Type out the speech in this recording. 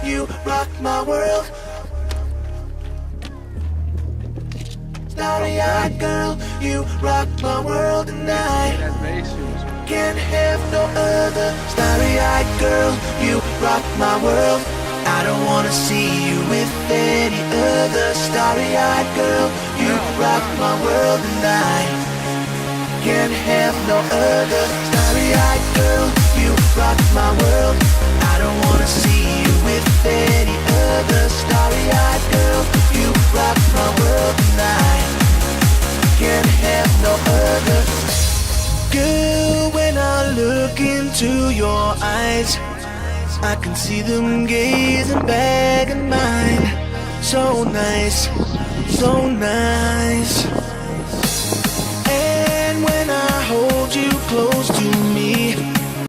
you rock my world. Starry-eyed girl, you rock my world tonight. Can't have no other. Starry-eyed girl, you rock my world. I don't wanna see you with any other. Starry-eyed girl, you rock my world tonight. Can't have no other. Starry-eyed girl, you rock my world. I don't wanna see you with any other. Starry-eyed girl, you rock my world tonight. Can't have no other. Girl, when I look into your eyes, I can see them gazing back at mine. So nice, so nice. And when I hold you close,